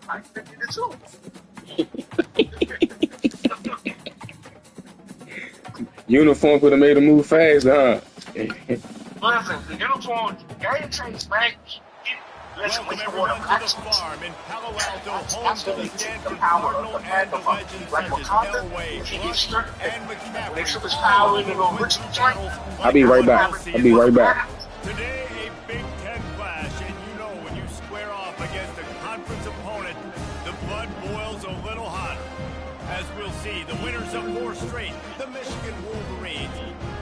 I did it too. Uniform could have made a move fast, huh? Listen, the uniform game change, man. Listen, when you want to the farm in Palo Alto, home to the Stanford Cardinal and the legends such as Elway, Rush, and McCaffrey. I'll be right back. I'll be right back. Today, a Big Ten clash, and you know when you square off against a conference opponent, the blood boils a little hotter. As we'll see, the winners of 4 straight, the Michigan Wolverines,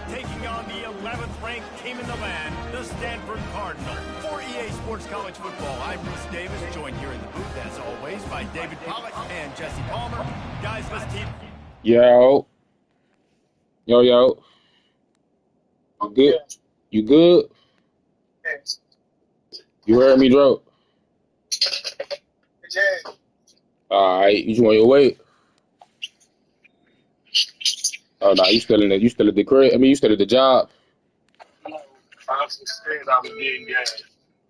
taking on the 11th ranked team in the land, the Stanford Cardinal. For EA Sports College Football, I'm Bruce Davis, joined here in the booth, as always, by David Pollack and Jesse Palmer. Guys, let's keep... Yo. Yo. You good? You good? You heard me, Dro? All right. You on your way? Oh, no, you still at the crib? I mean, you still at the job?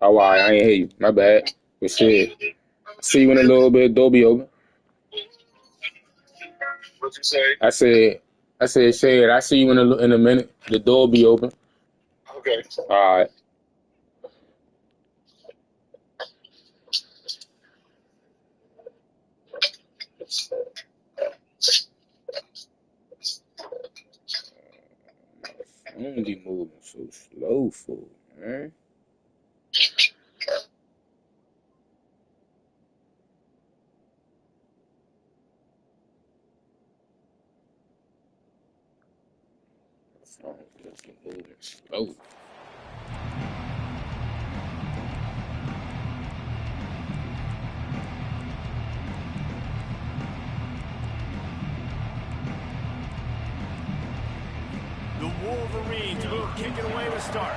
Oh, all right, I ain't hear you. My bad. But shit, see you in a little bit. Door be open. What you say? I said, shit, I see you in a minute. The door be open. Okay. All right. I'm be moving so slow, fool, man. Let's get moving slow. The Wolverines will kick it away to start.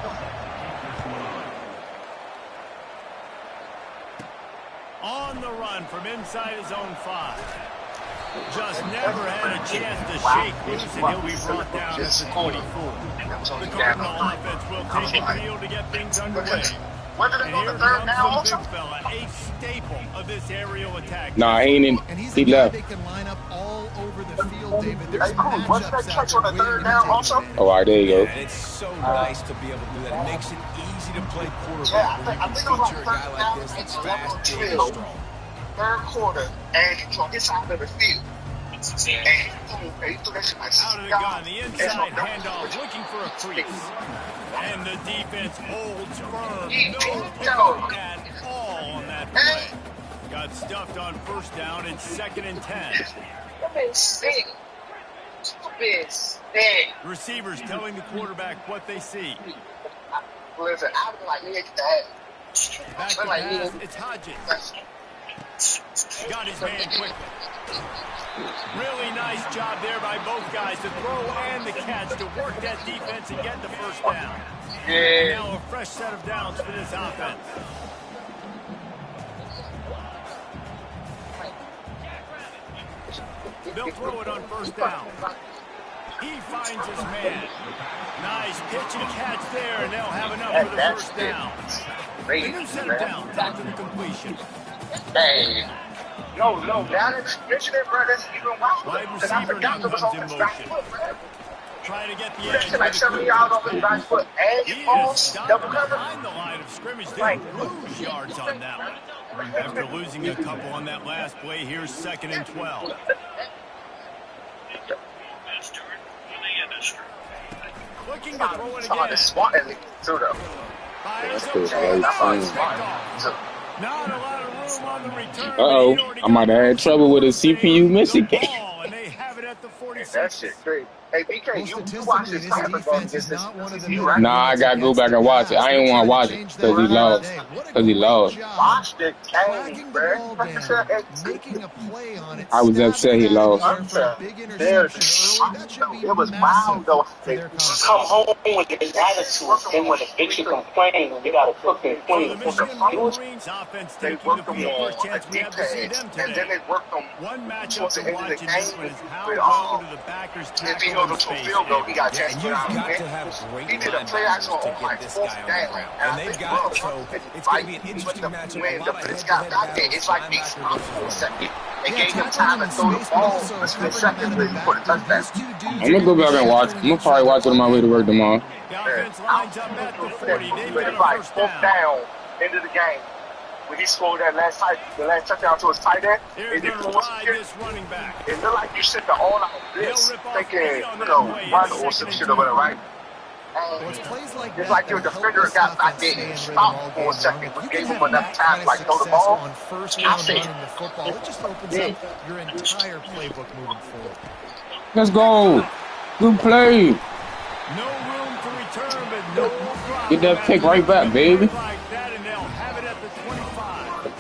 On the run from inside his own 5. Just never had a chance to shake loose, and he'll be brought down at the 24. The Cardinal offense will take the field to get things underway. And here comes the big fella, a staple of this aerial attack. Nah, he ain't in. He left. They can line up all over the field, David. There's Hey, cool. What's that catch on the 3rd down also? Oh, all right, there you go. Yeah, it's so nice to be able to do that. It makes it easy to play quarterback when you can feature a guy like this that's fast, big, and strong. 3rd quarter, and he's on his side of the field. And he threw that shit like out of the gun, the inside handoff, looking for a crease. And the defense holds firm. No pickup at all on that play. Got stuffed on 1st down and 2nd and 10. Receivers telling the quarterback what they see. Listen, I was like, nigga, that. Back to pass, it's Hodges. Got his man quickly. Really nice job there by both guys to throw and the catch to work that defense and get the 1st down. And now a fresh set of downs for this offense. They'll throw it on 1st down. He finds his man. Nice pitch and catch there, and they'll have enough for the 1st down. The new set of downs after the completion. Hey. No, now that Michigan, bro, that's even wild. Wide receiver now comes in motion. Trying to get the edge. Like 70 yards off his back foot. And He he is falls, stopped double cover. behind the line of scrimmage. They lose yards on that one. After losing a couple on that last play, here's 2nd and 12. Looking to throw it again. That's cool. Not a lot of room on the return. Uh-oh. I might have had trouble with a CPU Michigan. And they have it at the 46. That shit crazy. Hey, BK, you watch this against this right? Nah, I gotta go back and watch it. I ain't want to watch it because he lost. Watch the game, bro. Making a play on it. I was upset he lost. It was wild, though. They come home with an attitude, and when the bitch complain, you gotta cook their queen. They worked them on a deep page, and then they worked them one matchup towards the to end of watch the in this game one is how with well all do the backers the tackle goes to a field goal, he got a chance And to you've put out got a to have great he did a play action linebackers to on get like this fourth guy on down, the ground. and And I they've think got it, Will so it's going to be an interesting matchup. A lot of this guy head-to-head back there, battles, it's like they linebacker stopped versus for a running second. back. They Yeah, gave him tackling time him to in throw the space, but ball also for a split covering him out second of the before the backfield. touchdown. These two dudes I'm are gonna go going to be back and watch. I'm shadowing gonna each probably other watch it on all my way to game work long. tomorrow. The offense lines up at the 40. They've But got it's a like first fourth down. down into the game. When he scored that last touchdown to his tight end, They're and going to ride this running back. it looked like you sent the all-out blitz, They'll rip off thinking, eight on that play. run It's or 2nd some and shit 2. or whatever, right? Well, it's And plays like it's that like your that help defender this got back offense there stay and in rhythm all stopped for game a long. second, If which you gave can him have enough that time kind to of like throw the success ball. on first I down said, running the football, it just opens up your entire playbook moving forward. Let's go. Good play. No room to return, but no problem. Get that pick right back, baby. Like that, and they'll have it at the 25.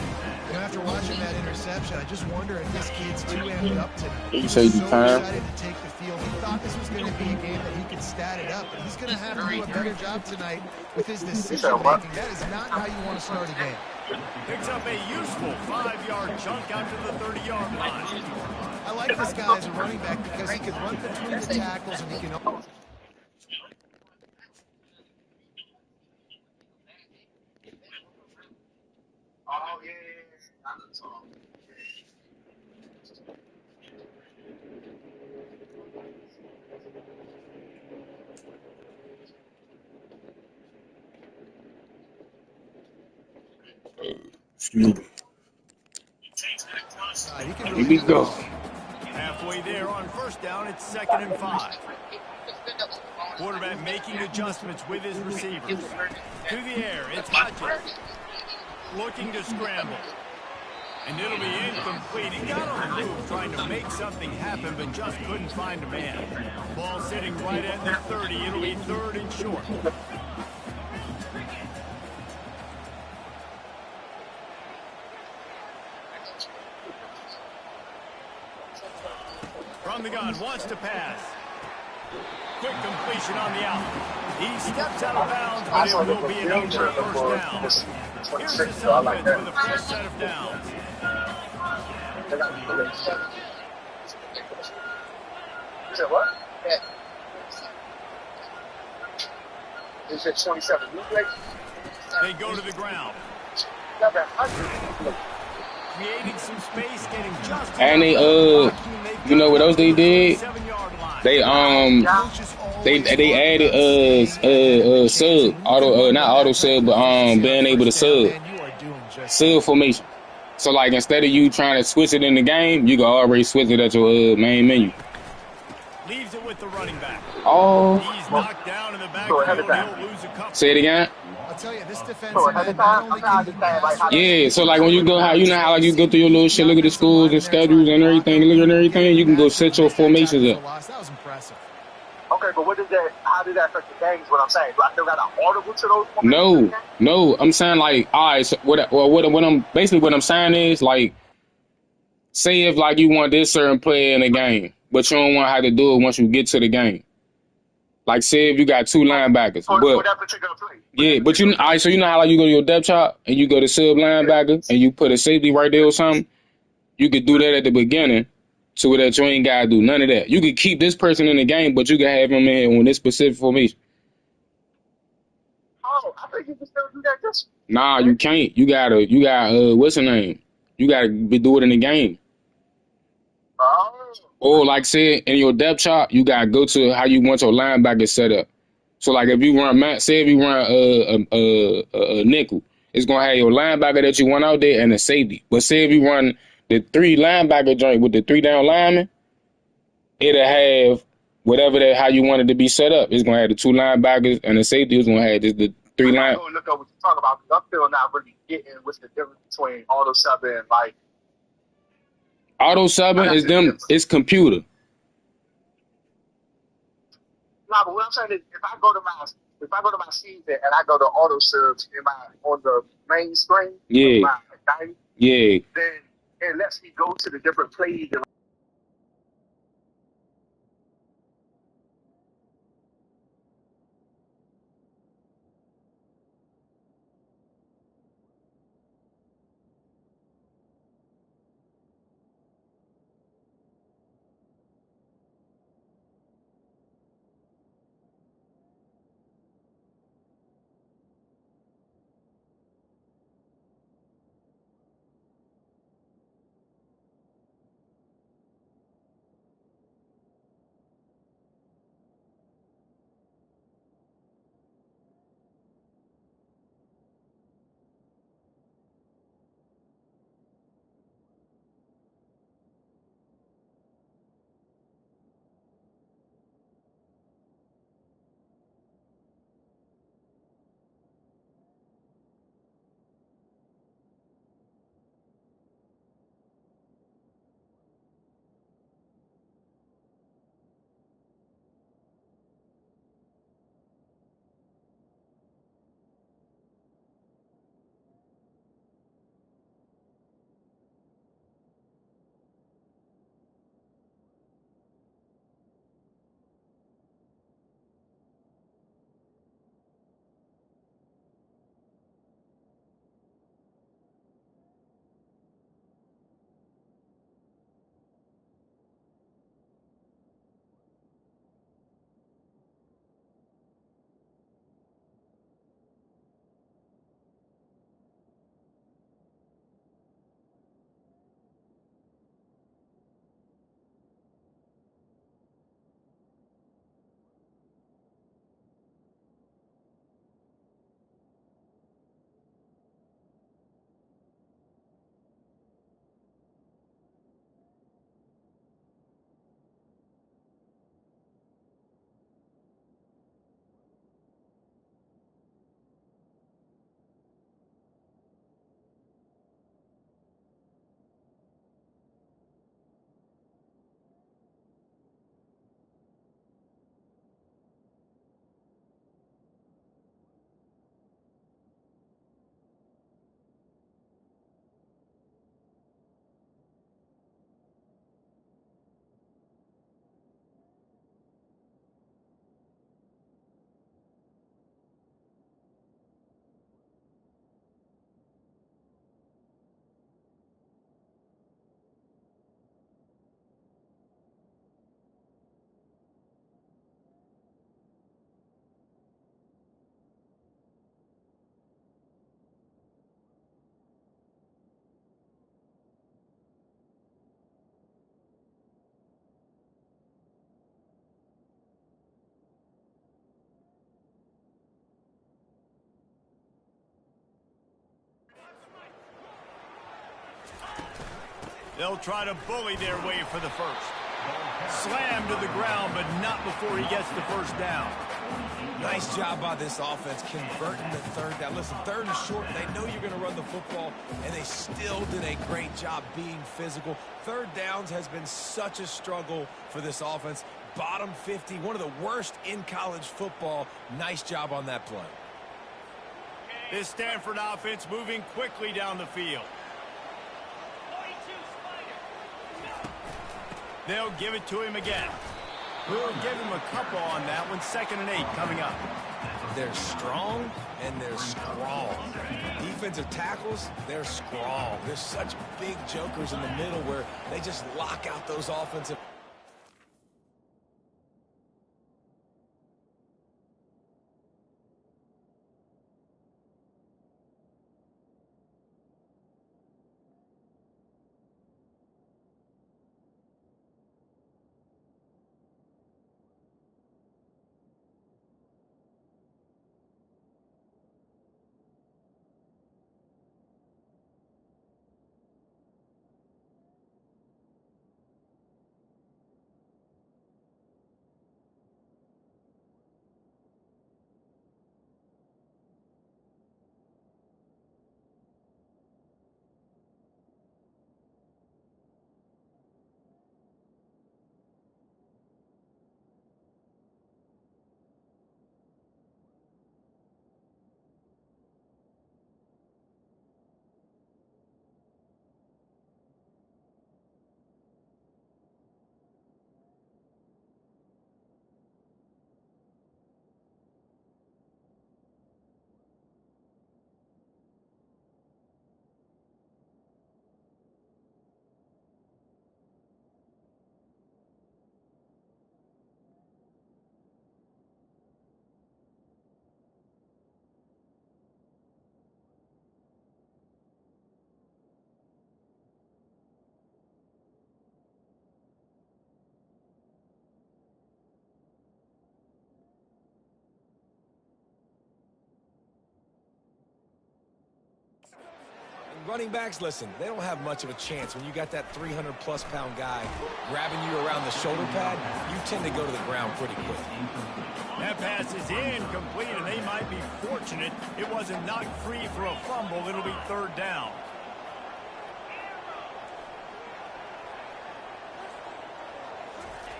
You know, after watching that interception, I just wonder if this kid's too amped up tonight. You He's say so the time. excited to take the field. He thought this was going to be a game that he could stat it up, but he's going to have to do a better job tonight with his decision-making. That is not how you want to start a game. Picks up a useful 5-yard chunk out to the 30-yard line. I like this guy as a running back because he can run between the tackles and he can... oh, yeah. Excuse me. He can Here really we do it go. all. Halfway there on first down, it's 2nd and 5. Quarterback making adjustments with his receivers. To the air, it's Hodges. Looking to scramble. And it'll be incomplete. He got on the move trying to make something happen, but just couldn't find a man. Ball sitting right at the 30. It'll be 3rd and short. From the gun, wants to pass. Quick completion on the out. He steps out of bounds, but it will be enough for a first down. Here's the offense with a fresh set of downs. You said what? You said 27. They go to the ground. Creating some space, getting just And they you know what else they did? They added sub auto not auto sub but being able to sub formation. So like instead of you trying to switch it in the game, you can already switch it at your main menu. Leaves it with the running back. Oh, He's knocked down in the backfield. He'll lose a couple. say it again. I'll tell you, this defensive end not only can you pass, Yeah, so like when you go, how you know how like you go through your little shit, look at the schools and schedules and everything, look at everything, you can go set your formations up. that was impressive. Okay, but how did that affect the games? What I'm saying, do I still got an audible to those formations? No, I'm saying like, all right, so what I'm saying is like, say if like you want this certain player in the game, but you don't want how to do it once you get to the game. Like say if you got two linebackers, For but that particular play. yeah, but you, all right, so you know how like you go to your depth chart and you go to sub linebacker and you put a safety right there or something. You could do that at the beginning, so that you ain't gotta do none of that. You could keep this person in the game, but you can have him in on this specific formation. Oh, I think you can still do that. Just Nah, you can't. You got what's her name? You gotta do it in the game. oh, Or like say in your depth chart, you gotta go to how you want your linebacker set up. So like if you run a nickel, it's gonna have your linebacker that you want out there and a safety. But say if you run the 3 linebacker joint with the 3 down linemen, it'll have whatever how you want it to be set up. It's gonna have the 2 linebackers and the safety is gonna have just the 3 line. I'm going to look up what you're talking about because I'm still not really getting what's the difference between auto subbing and like. Auto subbing is them. It's computer. Nah, but what I'm saying is, if I go to my season and I go to auto subs on the main screen, Yeah, yeah. then it lets me go to the different plays. And They'll try to bully their way for the first. Slammed to the ground, but not before he gets the first down. Nice job by this offense converting the third down. Listen, third and short, they know you're going to run the football, and they still did a great job being physical. Third downs has been such a struggle for this offense. Bottom 50, one of the worst in college football. Nice job on that play. This Stanford offense moving quickly down the field. They'll give it to him again. We'll give him a couple on that one. 2nd and 8 coming up. They're strong and they're strong. Defensive tackles, they're strong. There's such big jokers in the middle where they just lock out those offensive. Running backs, listen, they don't have much of a chance. When you got that 300-plus pound guy grabbing you around the shoulder pad, you tend to go to the ground pretty quick. That pass is incomplete, and they might be fortunate it wasn't knocked free for a fumble. It'll be 3rd down.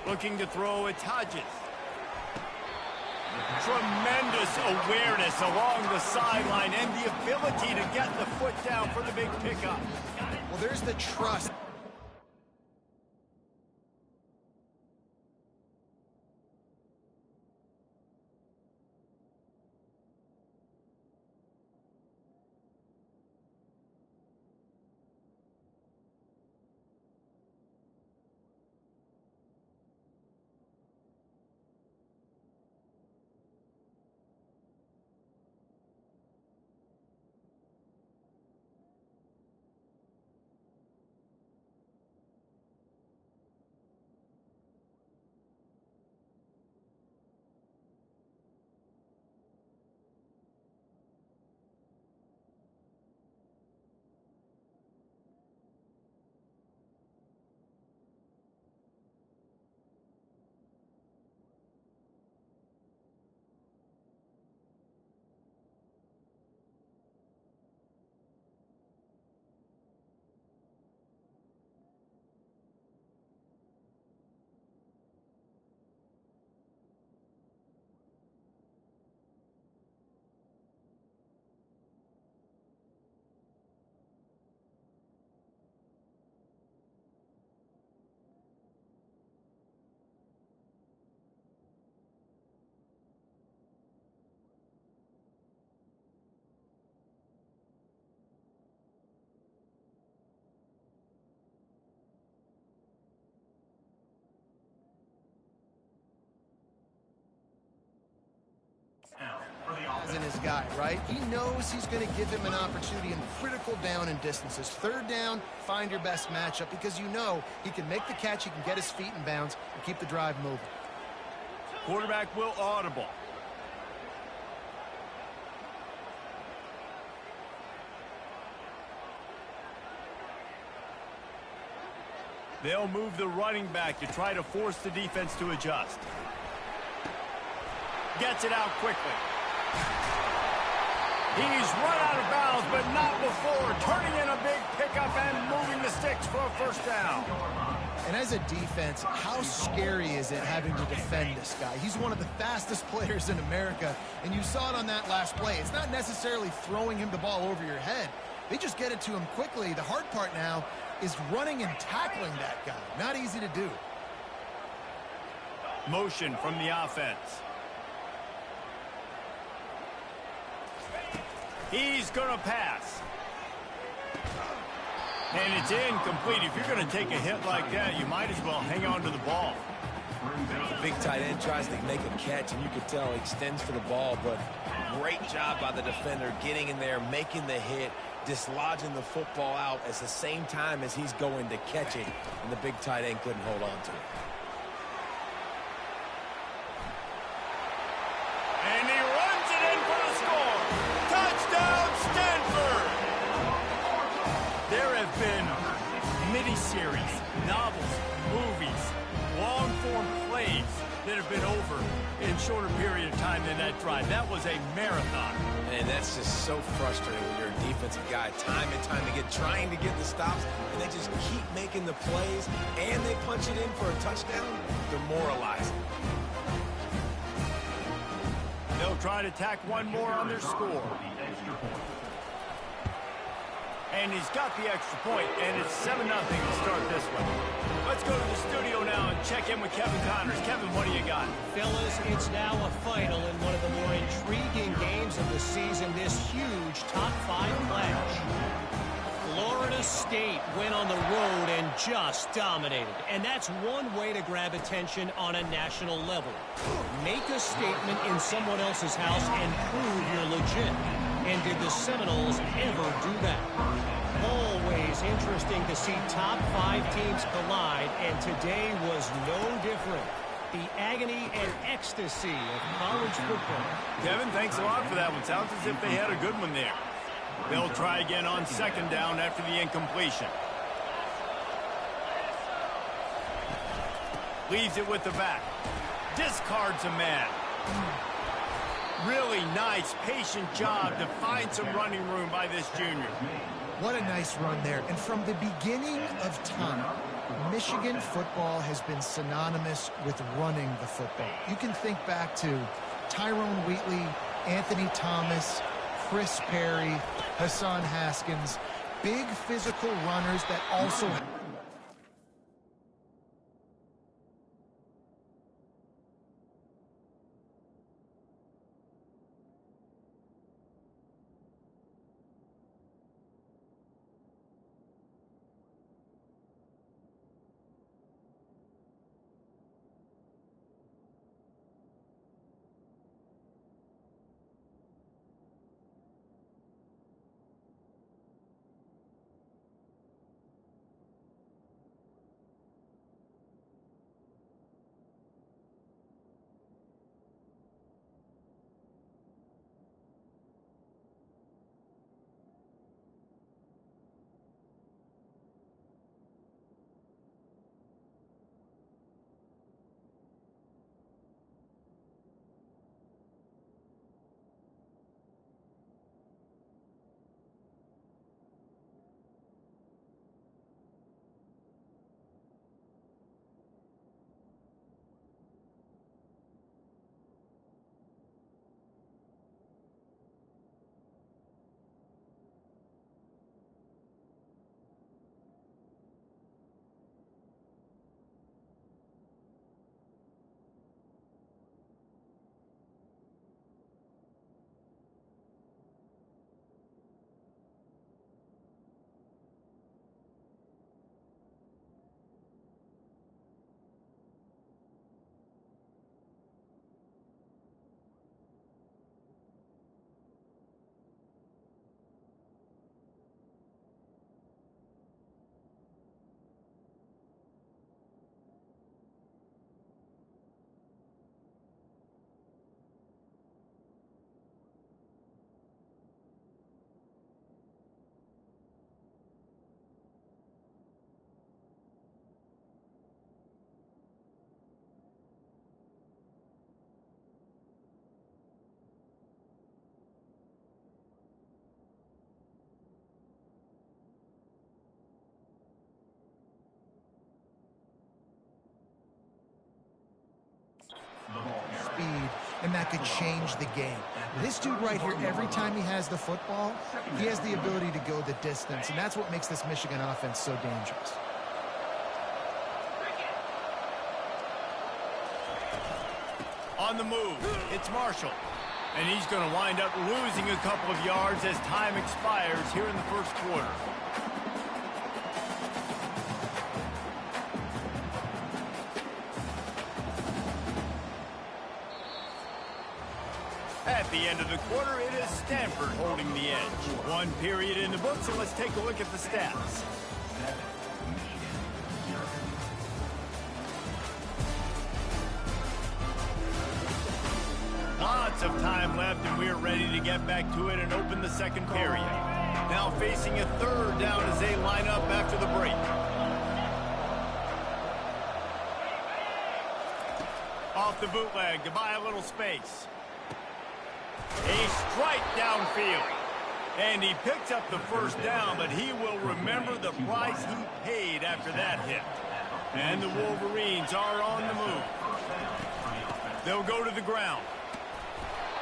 Looking to throw, it's Hodges. Tremendous awareness along the sideline and the ability to get the foot down for the big pickup. Well, there's the trust. As in his guy, right? He knows he's going to give him an opportunity in critical down and distances. 3rd down, find your best matchup because you know he can make the catch, he can get his feet in bounds, and keep the drive moving. Quarterback will audible. They'll move the running back to try to force the defense to adjust. Gets it out quickly. He's run out of bounds, but not before. Turning in a big pickup and moving the sticks for a first down. And as a defense, how scary is it having to defend this guy? He's one of the fastest players in America, and you saw it on that last play. It's not necessarily throwing him the ball over your head. They just get it to him quickly. The hard part now is running and tackling that guy. Not easy to do. Motion from the offense. He's going to pass. And it's incomplete. If you're going to take a hit like that, you might as well hang on to the ball. Big tight end tries to make a catch, and you can tell he extends for the ball, but great job by the defender getting in there, making the hit, dislodging the football out at the same time as he's going to catch it, and the big tight end couldn't hold on to it. And he runs it in for the score. Touchdown, Stanford! There have been miniseries, novels, movies, long-form plays that have been over in shorter period of time than that drive. That was a marathon. And that's just so frustrating when you're a defensive guy, time and time again, trying to get the stops, and they just keep making the plays, and they punch it in for a touchdown. Demoralizing. They'll try to tack one more on their score. And he's got the extra point, and it's 7-0 to start this one. Let's go to the studio now and check in with Kevin Connors. Kevin, what do you got? Fellas, it's now a final in one of the more intriguing games of the season, this huge top-5 clash. Florida State went on the road and just dominated. And that's one way to grab attention on a national level. Make a statement in someone else's house and prove you're legit. And did the Seminoles ever do that? Always interesting to see top-5 teams collide, and today was no different. The agony and ecstasy of college football. Kevin, thanks a lot for that one. Sounds as if they had a good one there. They'll try again on second down after the incompletion. Leaves it with the back. Discards a man. Really nice, patient job to find some running room by this junior. What a nice run there. And from the beginning of time, Michigan football has been synonymous with running the football. You can think back to Tyrone Wheatley, Anthony Thomas, Chris Perry, Hassan Haskins, big physical runners that also and that could change the game. This dude right here, every time he has the football, he has the ability to go the distance, and that's what makes this Michigan offense so dangerous. On the move, it's Marshall. And he's going to wind up losing a couple of yards as time expires here in the first quarter. At the end of the quarter, it is Stanford holding the edge. One period in the books, and let's take a look at the stats. Lots of time left, and we're ready to get back to it and open the second period. Now facing a third down as they line up after the break. Off the bootleg to buy a little space. A strike downfield. And he picks up the first down, but he will remember the price he paid after that hit. And the Wolverines are on the move. They'll go to the ground.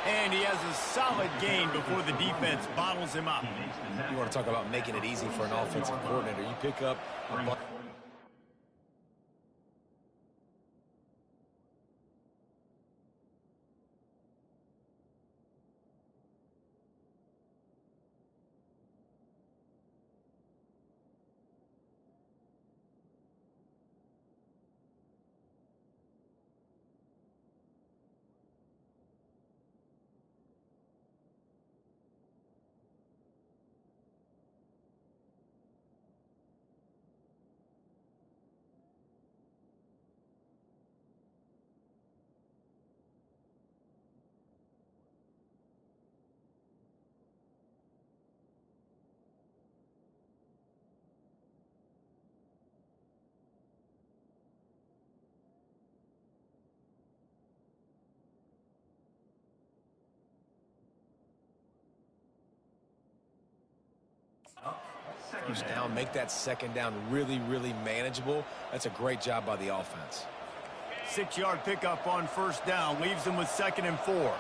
And he has a solid gain before the defense bottles him up. You want to talk about making it easy for an offensive coordinator. You pick up a first down, make that second down really, really manageable. That's a great job by the offense. 6-yard pickup on first down leaves them with 2nd and 4.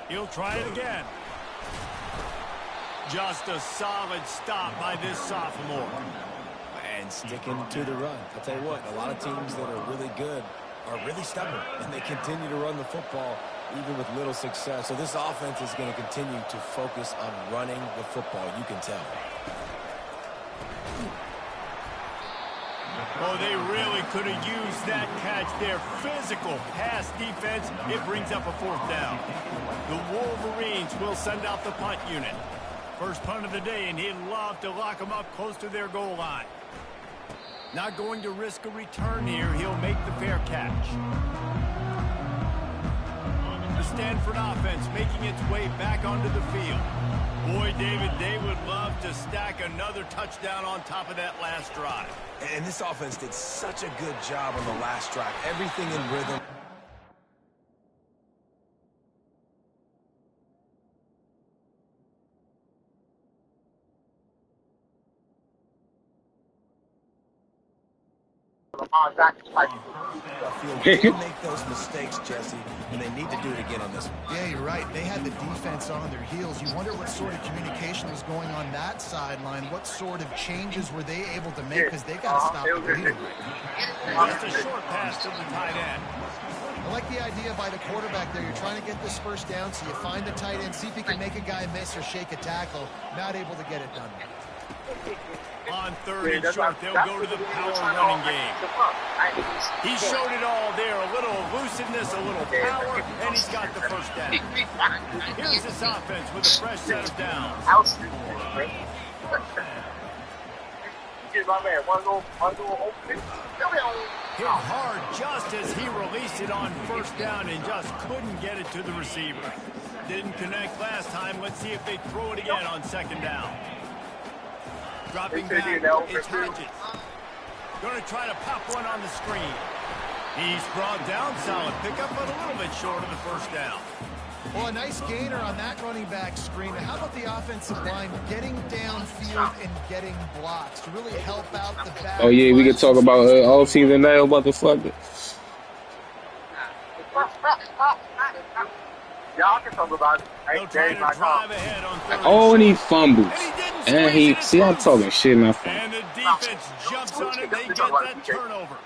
He'll try it again. Just a solid stop by this sophomore. And sticking to the run. I'll tell you what, a lot of teams that are really good are really stubborn, and they continue to run the football even with little success. So this offense is going to continue to focus on running the football, you can tell. Oh, they really could have used that catch there. Physical pass defense. It brings up a 4th down. The Wolverines will send out the punt unit. First punt of the day, and he'd love to lock them up close to their goal line. Not going to risk a return here. He'll make the fair catch. The Stanford offense making its way back onto the field. Boy, David, they would love to stack another touchdown on top of that last drive. And this offense did such a good job on the last drive. Everything in rhythm. They make those mistakes, Jesse, and they need to do it again on this one. Yeah, you're right. They had the defense on their heels. You wonder what sort of communication was going on that sideline. What sort of changes were they able to make? Because they got to stop the bleeding right Just a short pass to the tight end. I like the idea by the quarterback there. You're trying to get this first down, so you find the tight end, see if you can make a guy miss or shake a tackle. Not able to get it done. On 3rd and short, they'll go to the power running game. He showed it all there. A little elusiveness, a little power, and he's got the first down. Here's this offense with a fresh set of downs. Hit hard just as he released it on first down and just couldn't get it to the receiver. Didn't connect last time. Let's see if they throw it again on 2nd down. Dropping back, it's Hodges. Going to try to pop one on the screen. He's brought down, solid pickup, but a little bit short of the first down. Well, a nice gainer on that running back screen. And how about the offensive line getting downfield and getting blocks to really help out the back? Oh, yeah, we can talk about all season now, motherfucker. Y'all can talk about it. They'll try to drive ahead on third Oh, and he and short. fumbles. And he didn't And squeeze it see, I'm through. talking shit, not fumble. And the defense jumps on it. They get that turnover.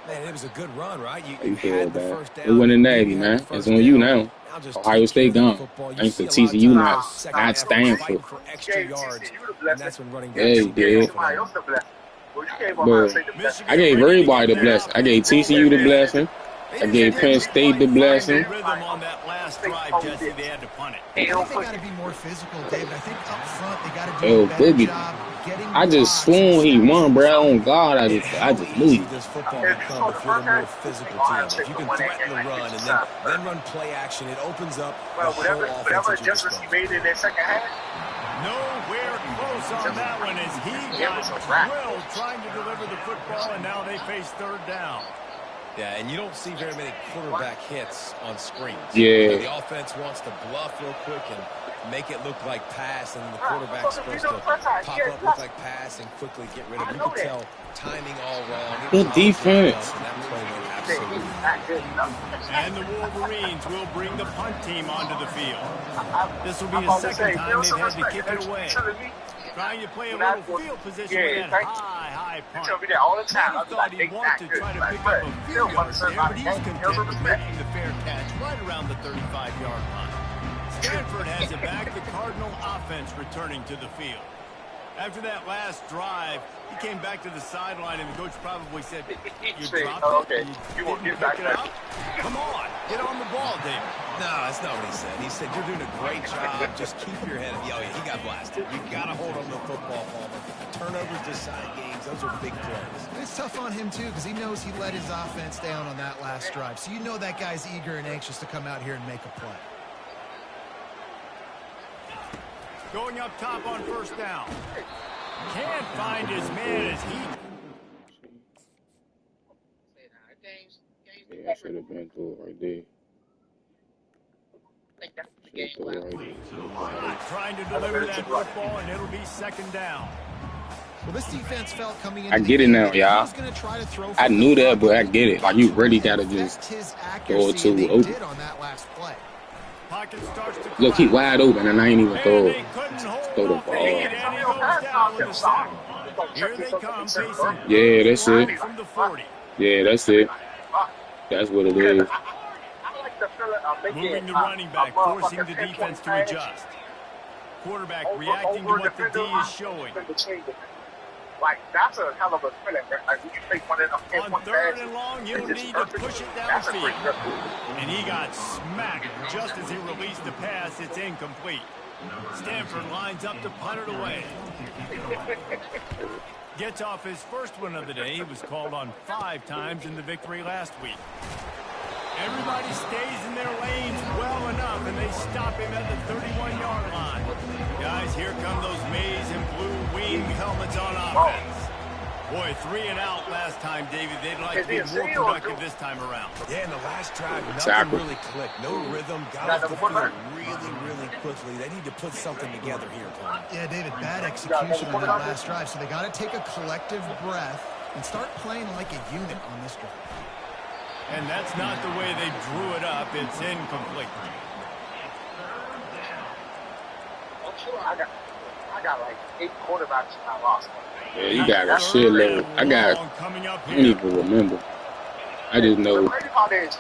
Man, it was a good run, right? How You you feel, had the man? first down. It wasn't You natty, had man. the It's first on you down. now. Now just Ohio take State care of the gone. football. You Thanks see to a lot of TCU times now, those second not effort Stanford. fighting for extra yards, and that's when running Yeah, backs he can did. go for that. But I gave everybody the blessing. I gave TCU the blessing. I gave Penn State the blessing. Rhythm on that last drive, Jesse. They had to punt it. I think they got to be more physical, David. I think up front they got to do Yo, a better Boogie. job getting I just blocks and swoon he won, bro. establishing On God, I How just knew easy he. does football become if you're the more physical team? If you can threaten the run and then run play action, it opens up the whole offense at your disposal. in that second half. Nowhere close on that one as he got drilled trying to deliver the football, and now they face third down. Yeah, and you don't see very many quarterback hits on screens. Yeah. The offense wants to bluff real quick and make it look like pass, and the quarterback's supposed to pop up, look like pass, and quickly get rid of it. You can tell timing all wrong. Good defense. And that play went absolutely. And the Wolverines will bring the punt team onto the field. This will be the second time they've had to kick it away. Trying to play a little field position with that high punt. Never thought he'd want to try to pick up a few yards there, but he's content with making the fair catch right around the 35-yard line. Stanford has it back, the Cardinal offense returning to the field. After that last drive, he came back to the sideline, and the coach probably said, you dropped it? You didn't pick it up? Come on, get on the ball, David. No, that's not what he said. He said, you're doing a great job. Just keep your head up. Oh, yeah, he got blasted. You got to hold on to the football, Palmer. Turnovers decide games. Those are big plays. It's tough on him, too, because he knows he let his offense down on that last drive. So you know that guy's eager and anxious to come out here and make a play. Going up top on first down. Can't find his man as he... Yeah, I should have been through it right there. Trying to deliver that football, and it'll be second down. Well, this defense felt coming into I get it now, y'all. I knew that, but I get it. Like, you really got to just throw it to open. Look, keep wide open, and I ain't even throw it. Throw the ball. Here they come, facing Yeah, that's it. from the 40. Yeah, that's it. That's what it is. Moving the running back, forcing the defense to adjust. Quarterback reacting to what the D is showing. Like, that's a hell of a feeling. Like, when you take one of them On third and long, you'll need to push it downfield. And he got smacked just as he released the pass. It's incomplete. Stanford lines up to punt it away. Gets off his first one of the day. He was called on 5 times in the victory last week. Everybody stays in their lanes well enough, and they stop him at the 31-yard line. Guys, here come those maize and blue wing helmets on offense. Boy, 3 and out last time, David. They'd like to be more productive this time around. Yeah, in the last drive, nothing really clicked. No rhythm. Got off the field really quickly. They need to put something together here, Tom. Yeah, David, bad execution on that last drive. So they got to take a collective breath and start playing like a unit on this drive. And that's not the way they drew it up. It's incomplete. I got like 8 quarterbacks in my roster. Yeah, you got a shitload. I don't even remember. I just know. The crazy part is,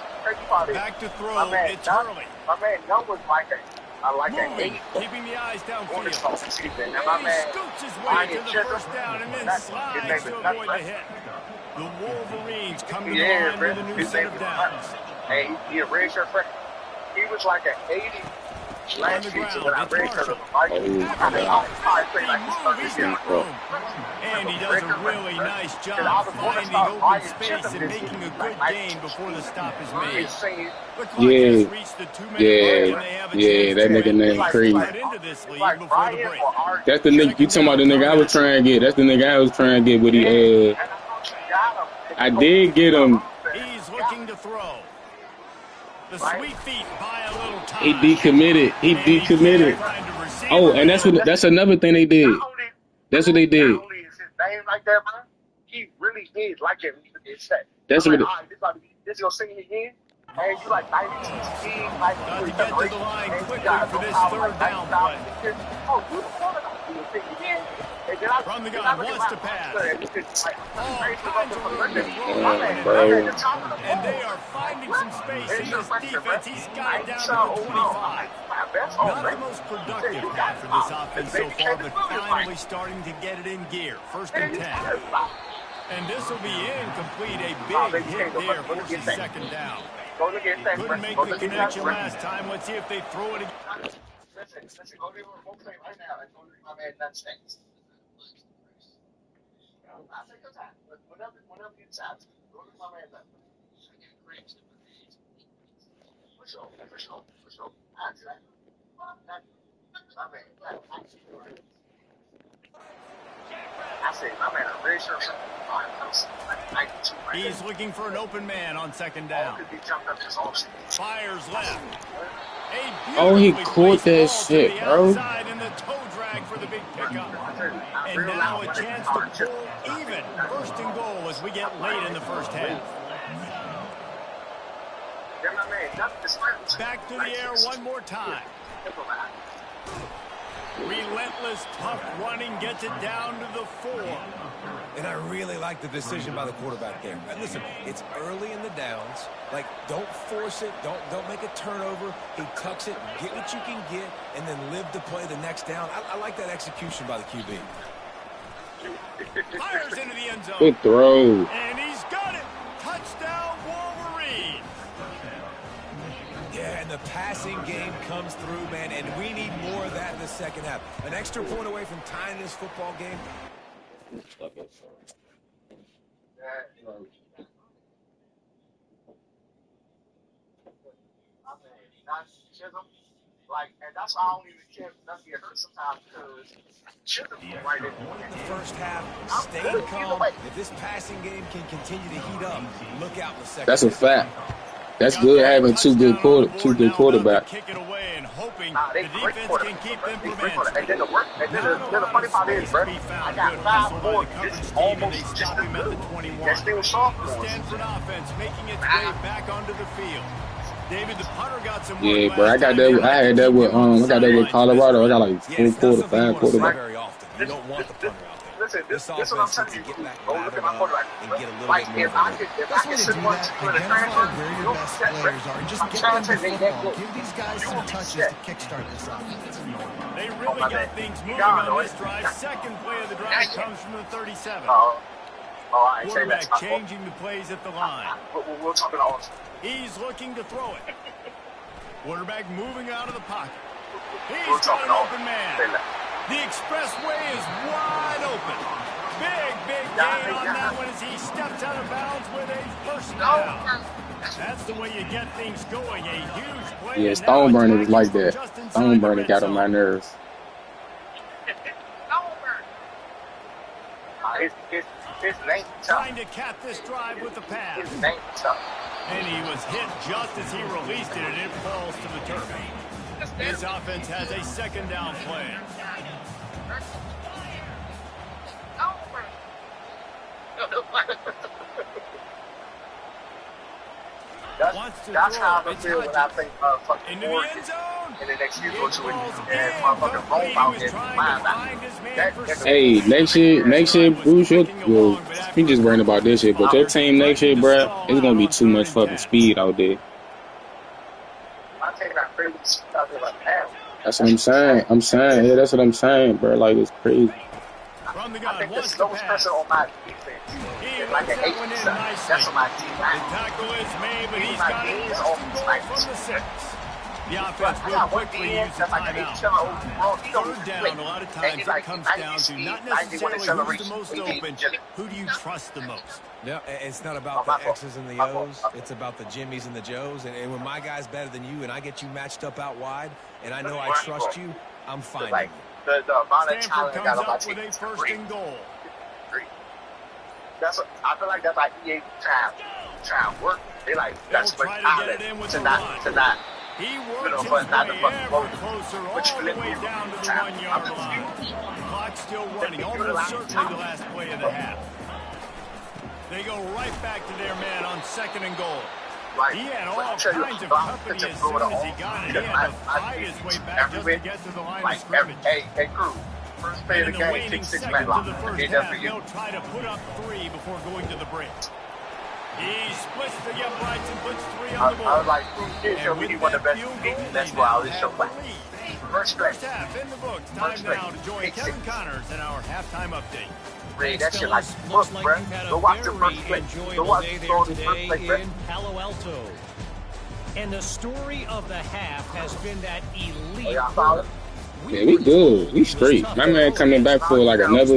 Back to throw. It's early. My man Young was like an 8. Keeping the eyes downfield. And And my he man, scoots his way to the first down and then slides to avoid the hit. The Wolverines come to the line with a new set of downs. Hey, he a red shirt freshman. He was like an 80 last season when I red shirted him. And he does a really nice job finding open space and making a good gain before the stop is made. The clock has reached the 2-minute mark, and they have a chance that nigga name crazy. into this lead before the break. That's the nigga, you talking about the nigga I was trying to get. That's the nigga I was trying to get with the, I did get him. He's looking to throw. The sweet feet buy a little time. He decommitted. He decommitted. Oh, and that's another thing they did. That's what they did. Not only is his name like that, bro, he really is like it. That's what. This is your singing again. And you like 92 speed, like Got to get to the line quickly for this third down play. From the gun, wants to pass. All kinds of room to throw. And they are finding some space in this defense. He's got it down to the 25. Not the most productive half for this offense so far, but finally starting to get it in gear. First and 10. And this will be incomplete. A big hit there for the second down. Couldn't make the connection last time. Let's see if they throw it again. Listen, go to remote play right now and go to my man Nutstakes. I'll take your time. Whenever you decide to, go to my man Nutstakes. For sure. I'll do that. I say, my man, I'm very sure. He's looking for an open man on second down. Fires left. Oh, he caught that shit, bro. And the toe drag for the big pickup. And now a chance to pull even. First and goal as we get late in the first half. Back to the air one more time. Relentless, tough running gets it down to the 4. And I really like the decision by the quarterback there. And listen, it's early in the downs. Like, don't force it. Don't make a turnover. He tucks it, get what you can get, and then live to play the next down. I like that execution by the QB. Fires into the end zone. Good throw. And he's got it. Touchdown, Wolverine. Yeah, and the passing game comes through, man, and we need more of that in the second half. An extra point away from tying this football game. And that's why I don't even care if nothing get hurt sometimes, because Chisholm right in the first half, stay calm. If this passing game can continue to heat up, look out in the second. That's a fact. That's good having two good quarterbacks. Kick it away and hoping the defense can keep them from answering. And then the funny part is, bro, I got 5 more. This almost just as good. They're still sophomores. The Stanford offense making its way back onto the field. David, the punter got some. Yeah, bro, I got that. I had that with I got that with Colorado. I got like 5 quarterbacks. Very often. You don't want the punter out there. Listen, this is what I'm telling you. Go look at my quarterback. Like, if I can sit one for the transfer, where your best players are. Just get them the football. Give these guys some touches to kickstart this offense. They really got things moving on this drive. Second play of the drive comes from the 37. Quarterback changing the plays at the line. We'll talk about He's looking to throw it. Quarterback moving out of the pocket. He's got an open man. The expressway is wide open. Big gain on that one as he steps out of bounds with a first down. That's the way you get things going. A huge play. Yeah, Stoneburner was like that. Stoneburner got on my nerves. His name trying to cap this drive with the pass. His name tough. And he was hit just as he released it, and it falls to the turf. This offense has a second down play. That's how I feel when I think fucking into the end zone. And the next year go to it and motherfucking roll out there. Hey, next year, Bruce, we just worrying about this shit. But your team next year, bro, it's gonna be too much fucking speed out there. That's what I'm saying. Yeah, that's what I'm saying, bro. Like, it's crazy. I think the slowest person on my defense is like an 8%. That's on my team. The tackle is made, but he's got it from the 6. The offense will quickly use the timeout. Third down, a lot of times it comes down to not necessarily who's the most open, who do you trust the most? No, it's not about the X's and the O's. It's about the Jimmies and the Joes. And when my guy's better than you and I get you matched up out wide, and I know I trust you, I'm fine. The amount of Stanford talent comes got on my up team with a is first great. and goal. I feel like that's like EA trying to work. They like that's what talent to not. He works his way ever closer all the way down to the 1 yard line. Clock still running, almost certainly the last play of the half. They go right back to their man on second and goal. He had all kinds of company as soon as he got it. He had to fight his way back just to get to the line of scrimmage. Hey, crew. First play of the game, take 6 minutes. To the first half, they'll try to put up 3 before going to the break. He splits the uprights and puts 3 on the board. I was like, he showed me one of the best teams. That's why I was so glad. First half in the books. Time now to join Kevin Connors in our halftime update. Ray, that shit like book, bro. Go watch the first play. Go watch the first play, bro. In Palo Alto. And the story of the half has been that elite. Yeah, we good. We straight. My man coming back for like another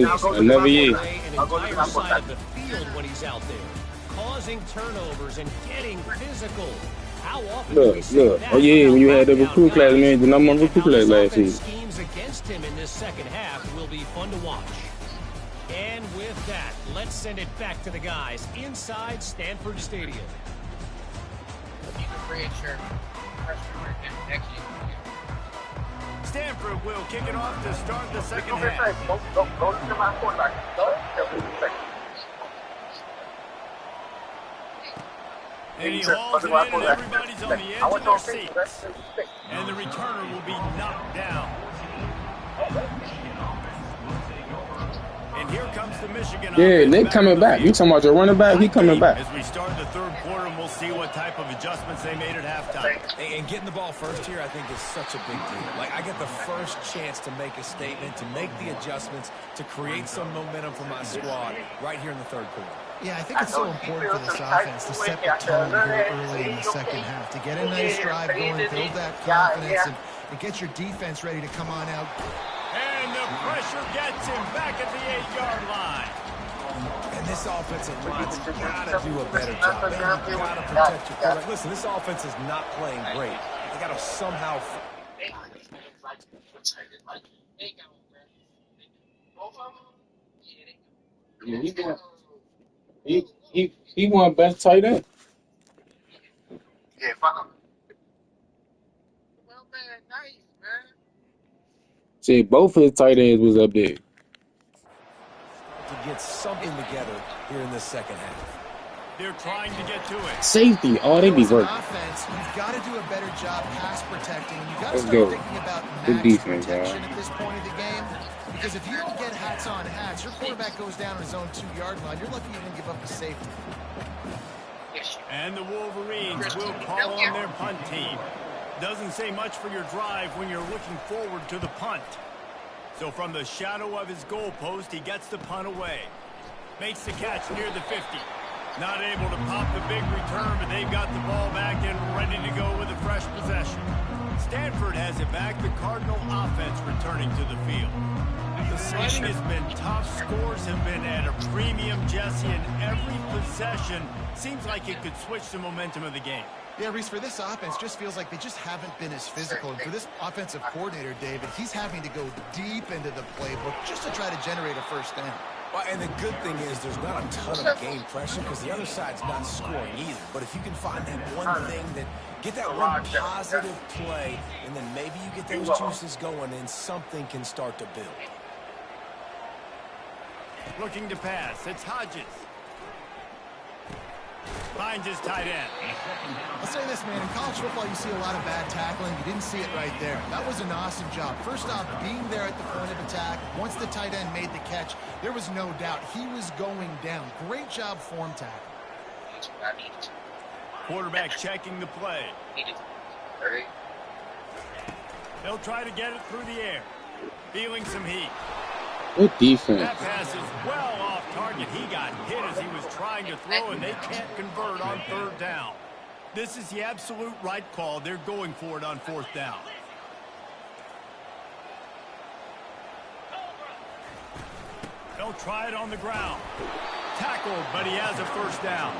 year. An entire side of the field when he's out there, causing turnovers and getting physical. How often Look. Oh yeah, when you had the recruit class, man, the number one recruit class last season. Schemes against him in this second half will be fun to watch. And with that, let's send it back to the guys inside Stanford Stadium. Stanford will kick it off to start the second half. Go to my quarterback. And he hauls it in, and everybody's on the edge of their seats. And the returner will be knocked down. And here comes the Michigan offense. Yeah, they coming back. You talking about your running back? He coming back. As we start the third quarter, and we'll see what type of adjustments they made at halftime. And getting the ball first here, I think, is such a big deal. Like, I get the first chance to make a statement, to make the adjustments, to create some momentum for my squad right here in the third quarter. Yeah, I think it's so important for this offense to set the tone here early in the second half, to get a nice drive going, build that confidence, and get your defense ready to come on out. And the pressure gets him back at the 8-yard line. And this offensive line's got to do a better job. They've got to protect your quarterback. Listen, this offense is not playing great. They got to somehow... He won best tight end. Yeah, fuck him. See, both his tight ends was up there. To get something together here in this second half. They're trying to get to it. Safety. Oh, they be working. Offense, you've got to do a better job pass protecting. You've got to Let's start go. thinking about Good max defense, protection man. at this point of the game. Because if you don't get hats on hats, your quarterback goes down on his own 2-yard line. You're lucky you didn't give up a safety. And the Wolverines will call on their punt team. Doesn't say much for your drive when you're looking forward to the punt. So from the shadow of his goalpost, he gets the punt away. Makes the catch near the 50. Not able to pop the big return, but they've got the ball back and ready to go with a fresh possession. Stanford has it back. The Cardinal offense returning to the field. The sledding has been tough. Scores have been at a premium, Jesse, and every possession seems like it could switch the momentum of the game. Yeah, Reese, for this offense, just feels like they just haven't been as physical. And for this offensive coordinator, David, he's having to go deep into the playbook just to try to generate a first down. Well, and the good thing is there's not a ton of game pressure because the other side's not scoring either. But if you can find that one thing, that get that one positive play, and then maybe you get those juices going and something can start to build. Looking to pass. It's Hodges. Finds his tight end. I'll say this, man. In college football, you see a lot of bad tackling. You didn't see it right there. That was an awesome job. First off, being there at the point of attack. Once the tight end made the catch, there was no doubt he was going down. Great job form tackle. Quarterback checking the play. They'll try to get it through the air. Feeling some heat. Good defense. That pass is well off target. He got hit as he was trying to throw, and they can't convert on third down. This is the absolute right call. They're going for it on fourth down. They'll try it on the ground. Tackled, but he has a first down.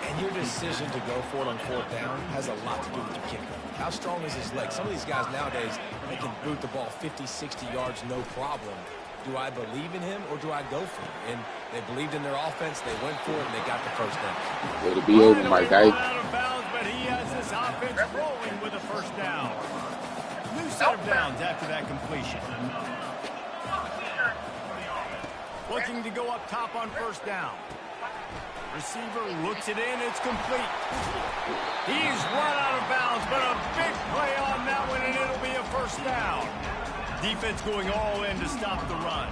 And your decision to go for it on fourth down has a lot to do with your kicker. How strong is his leg? Some of these guys nowadays, they can boot the ball 50, 60 yards, no problem. Do I believe in him or do I go for it? And they believed in their offense, they went for it, and they got the first down. Way to be over, my guy. Out of bounds, but he has this offense rolling with a first down. New set of downs after that completion. Looking to go up top on first down. Receiver looks it in. It's complete. He's run out of bounds, but a big play on that one, and it'll be a first down. Defense going all in to stop the run.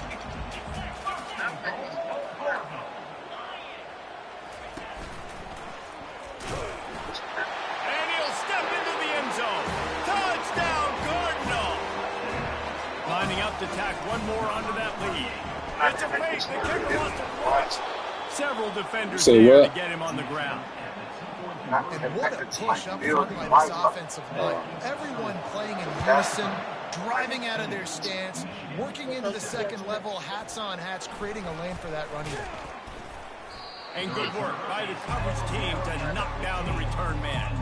And he'll step into the end zone. Touchdown, Cardinal. Lining up to tack one more onto that lead. It's a fake. The kicker wants to watch. Several defenders there to get him on the ground. And what a push up front by this offensive line. Everyone playing in unison, driving out of their stance, working into the second level, hats on hats, creating a lane for that running back. And good work by the coverage team to knock down the return man.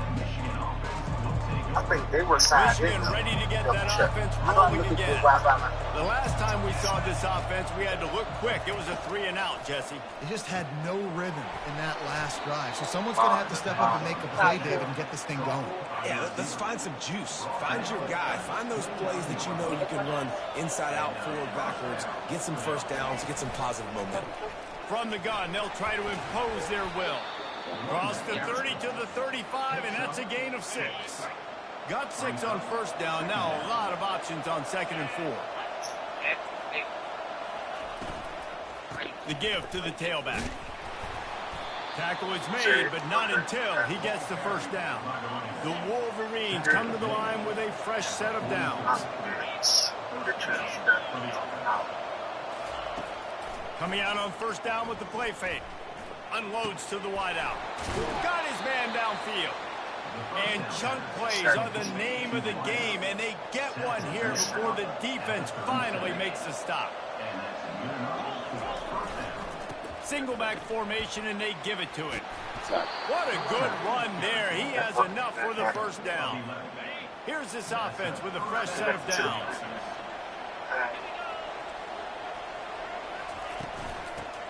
I think they were signed. Michigan ready to get that offense rolling again. The last time we saw this offense, we had to look quick. It was a 3-and-out, Jesse. They just had no rhythm in that last drive. So someone's going to have to step up and make a play, David, and get this thing going. Yeah, let's find some juice. Find your guy. Find those plays that you know you can run inside out, forward, backwards. Get some first downs. Get some positive momentum. From the gun, they'll try to impose their will. Cross the 30 to the 35, and that's a gain of 6. Got 6 on first down. Now a lot of options on 2nd and 4. The give to the tailback. Tackle is made, but not until he gets the first down. The Wolverines come to the line with a fresh set of downs. Coming out on first down with the play fake. Unloads to the wideout. Got his man downfield. And chunk plays are the name of the game, and they get one here before the defense finally makes the stop. Single back formation, and they give it to it. What a good run there. He has enough for the first down. Here's this offense with a fresh set of downs.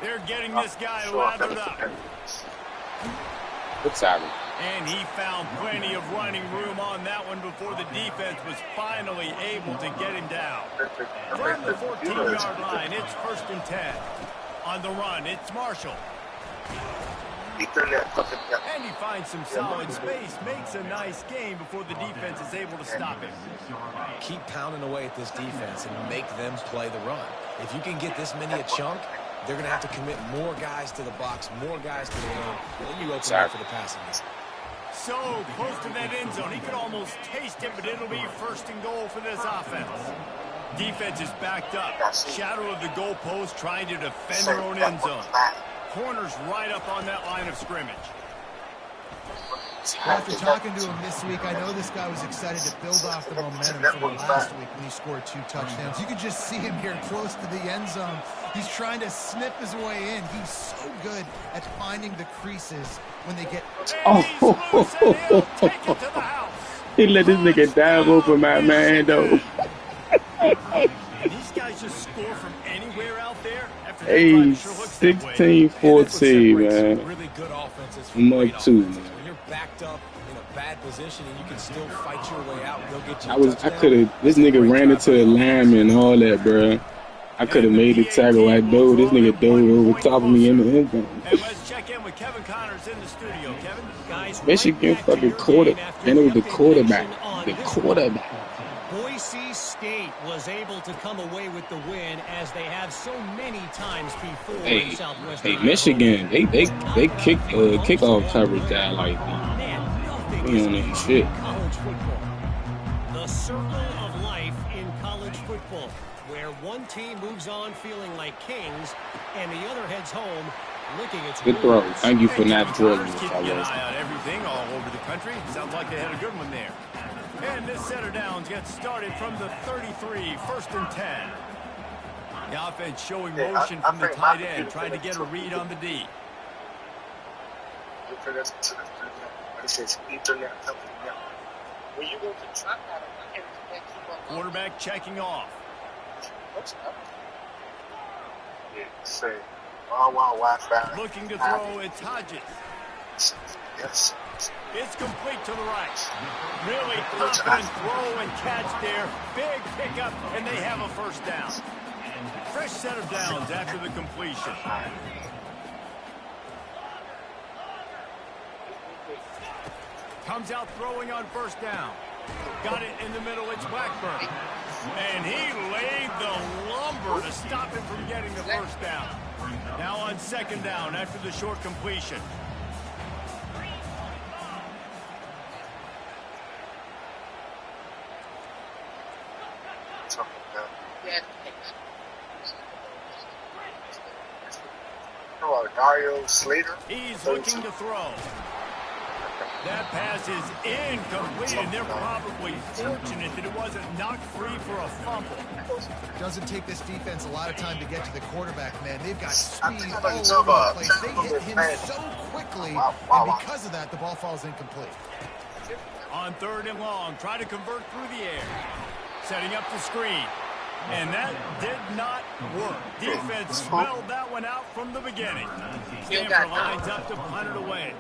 They're getting this guy lathered up. Good tackle. And he found plenty of running room on that one before the defense was finally able to get him down. From the 14-yard line, it's 1st and 10. On the run, it's Marshall. And he finds some solid space, makes a nice gain before the defense is able to stop him. Keep pounding away at this defense and make them play the run. If you can get this many a chunk, they're going to have to commit more guys to the box, more guys to the run, then you open up for the passing game. So close to that end zone. He could almost taste it, but it'll be 1st and goal for this offense. Defense is backed up. Shadow of the goalpost trying to defend their own end zone. Corners right up on that line of scrimmage. After talking to him this week, I know this guy was excited to build off the momentum from last week when he scored 2 touchdowns. You could just see him here close to the end zone. He's trying to snip his way in. He's so good at finding the creases when they get... He let this nigga dive over my man, though. These guys just score from anywhere out there. Hey, 16-14, man. Really good offenses. I'm up 2, man. When you're backed up in a bad position and you can still fight your way out, they'll get you. I could have. This nigga ran into the lineman and all that, bro. I could have made the tackle. I dove. This nigga dove over top of me in the end zone. And let's check in with Kevin Connors in the studio. Kevin, guys, Michigan fucking quarter. And it was the quarterback. The quarterback. Boise State was able to come away with the win as they have so many times before in Southwestern. Hey, Michigan, they kick kickoff coverage guy like that. You know that shit. College football. The circle of life in college football, where one team moves on feeling like kings, and the other heads home licking its Good throw. Thank you for not throwing Connors keeping an eye on everything all over the country. Sounds like they had a good one there. And this set of downs gets started from the 33, 1st and 10. The offense showing motion from the tight end, trying to get a read on the D. Quarterback checking off. Looking to throw, it's Hodges. Yes. It's complete to the right. Really confident throw and catch there. Big pickup, and they have a first down. Fresh set of downs after the completion. Comes out throwing on first down. Got it in the middle. It's Blackburn. And he laid the lumber to stop him from getting the first down. Now on second down after the short completion. Dario Slater. He's looking to throw. That pass is incomplete, and they're probably fortunate that it wasn't knocked free for a fumble. It doesn't take this defense a lot of time to get to the quarterback, man. They've got speed all over the place. They hit him so quickly, and because of that, the ball falls incomplete. On third and long, try to convert through the air. Setting up the screen. And that did not work. Defense smelled that one out from the beginning. Stanford lines up to punt it away.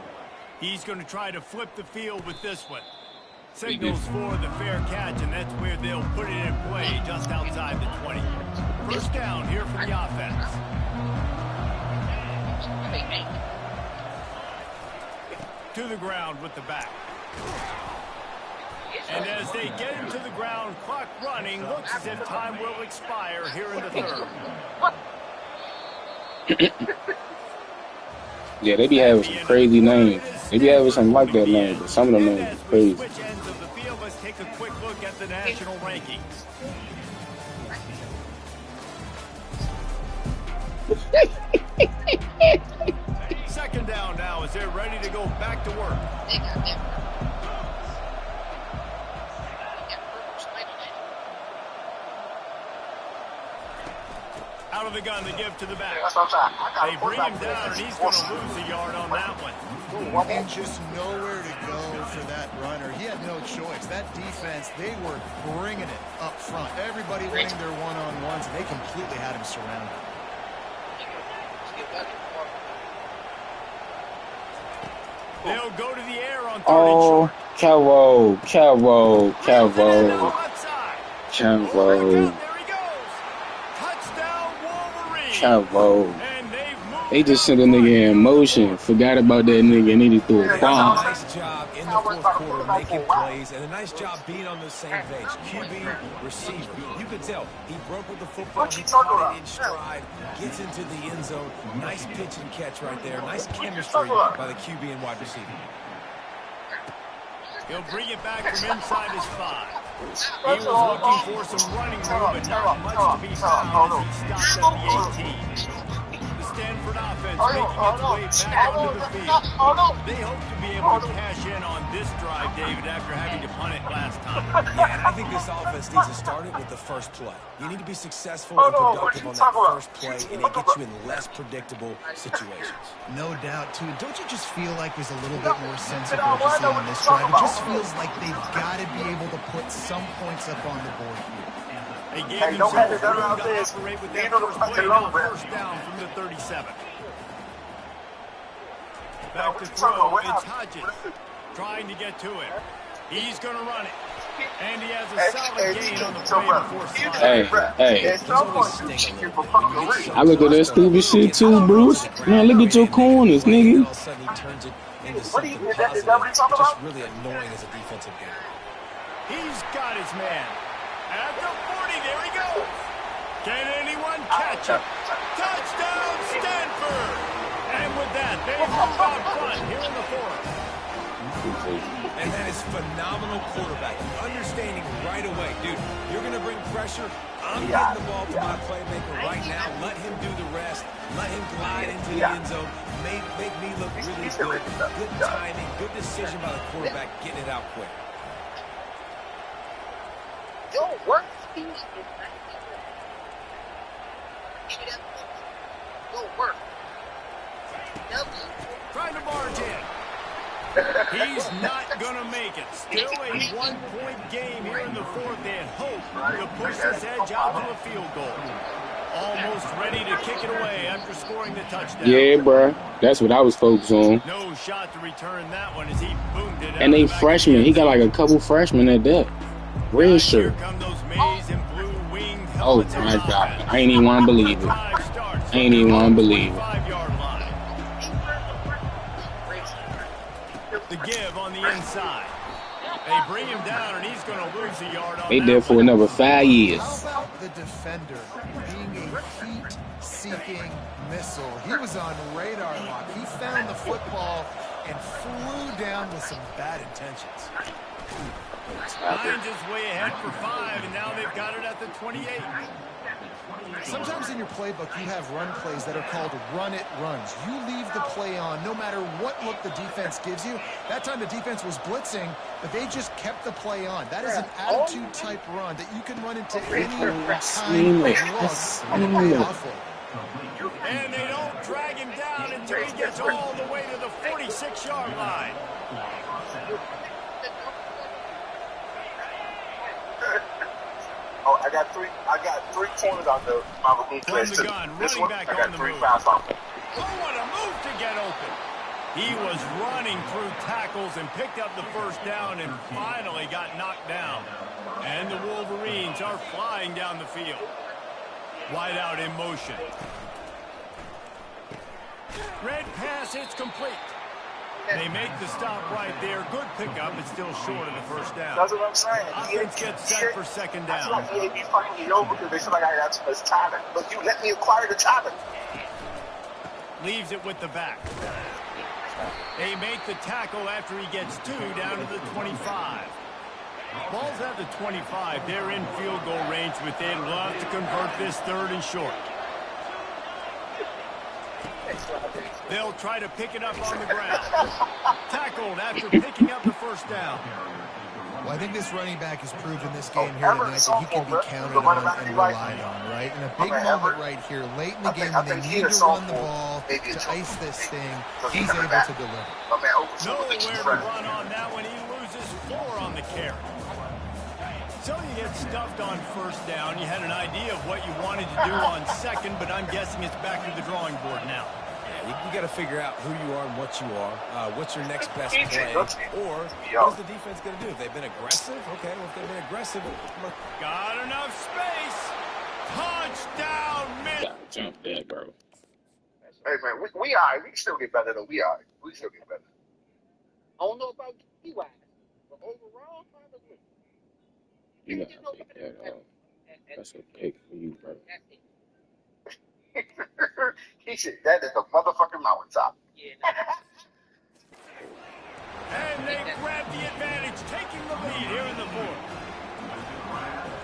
He's going to try to flip the field with this one. Signals for the fair catch, and that's where they'll put it in play just outside the 20. First down here for the offense. To the ground with the back. And as they get him to the ground, clock running, looks as if time will expire here in the third. Yeah, they be having some crazy names. They be having something like that name, but some of them names are crazy. Switch ends of the field. Let's take a quick look at the national rankings. Second down now as they're ready to go back to work. Out of the gun, they give to the back. They bring him down, and he's going to lose a yard on that one. And just nowhere to go for that runner. He had no choice. That defense, they were bringing it up front. Everybody winning their one-on-ones, and they completely had him surrounded. They'll go to the air on third and short. Kevo. Kevo. They just sent a nigga in motion. Forgot about that nigga and he threw a bomb. Nice job in the fourth quarter making plays, and a nice job being on the same page. QB, receiver. You could tell he broke with the football. He caught it in stride, gets into the end zone. Nice pitch and catch right there. Nice chemistry by the QB and wide receiver. He'll bring it back from inside his 5. He was looking for some running room, but not much to be found as he stopped at the 18. The Stanford offense making its way back onto the field. They hope to be able to cash in on this drive, David, after having to punt it last time. Yeah, and I think this offense needs to start it with the first play. You need to be successful and productive on that first play, and it gets you in less predictable situations. No doubt, too. Don't you just feel like there's a little bit more sense of urgency on this drive? It just feels like they've got to be able to put some points up on the board here. They gave himself room to operate with that first play, now first down from the 37. Back to throw, it's Hodges trying to get to it. He's going to run it. And he has a solid gain on the play before sliding. Hey. I look at that stupid shit too, Bruce. Man, look at your corners, nigga. All of a sudden he turns it into something positive. Just really annoying as a defensive game. He's got his man. At the 40, there he goes. Can anyone catch him? Touchdown, Stanford! And with that, they move out front here in the fourth. And that is phenomenal quarterback. Understanding right away, dude, you're going to bring pressure. I'm getting the ball to my playmaker right now. Let him do the rest. Let him glide into the end zone. Make me look really good. Good timing, good decision by the quarterback, getting it out quick. Yo, work. Go work. Trying to barge in. He's not going to make it. Still a one-point game here in the fourth, and hope to push this edge out to a field goal. Almost ready to kick it away after scoring the touchdown. Yeah, bro. That's what I was focused on. No shot to return that one as he boomed it. And they freshmen. He got like a couple freshmen at that. Red shirt. Here come those maize and blue winged Oh helmets my of God. offense. I ain't even want to believe it. 5 starts. I ain't even want to believe it. 5-yard line. The give on the inside. They bring him down, and he's going to lose a yard on They that there for one. another 5 years. How about the defender being a heat-seeking missile? He was on radar lock. He found the football and flew down with some bad intentions. Hines is way ahead for 5, and now they've got it at the 28. Sometimes in your playbook, you have run plays that are called run-it runs. You leave the play on no matter what look the defense gives you. That time the defense was blitzing, but they just kept the play on. That is an attitude-type run that you can run into any kind of look. And they don't drag him down until he gets all the way to the 46-yard line. Oh, I got three corners on the move class too. This one, I got 3 fouls on me. Oh, what a move to get open. He was running through tackles and picked up the first down and finally got knocked down. And the Wolverines are flying down the field. Wide out in motion. Red pass, it's complete. They make the stop right there. Good pickup, but still short of the first down. That's what I'm saying. Offense gets set for second down. I feel like EA be fucking me over because they feel like I got too much talent. But you let me acquire the talent. Leaves it with the back. They make the tackle after he gets 2 down to the 25. Ball's at the 25. They're in field goal range, but they'd love to convert this 3rd and short. They'll try to pick it up on the ground. Tackled after picking up the first down. Well, I think this running back has proven this game here tonight that he can be counted on and relied on, right? And a big moment right here, late in the game when they need to run the ball to ice this thing, he's able to deliver. Nowhere to run on that one. He loses 4 on the carry. So you get stuffed on first down. You had an idea of what you wanted to do on second, but I'm guessing it's back to the drawing board now. You got to figure out who you are and what you are. What's your next best play? Or what is the defense going to do? If they've been aggressive, okay. Well, if they've been aggressive, got enough space. Touchdown, miss. Gotta jump there, bro. Hey, man, we all right. We can still get better, though. We all right. We still get better. I don't know about you guys, but overall, probably. You gotta pick that up. That's a pick for you, bro. He said that is a motherfucking mountaintop. And they grab the advantage, taking the lead here in the 4th.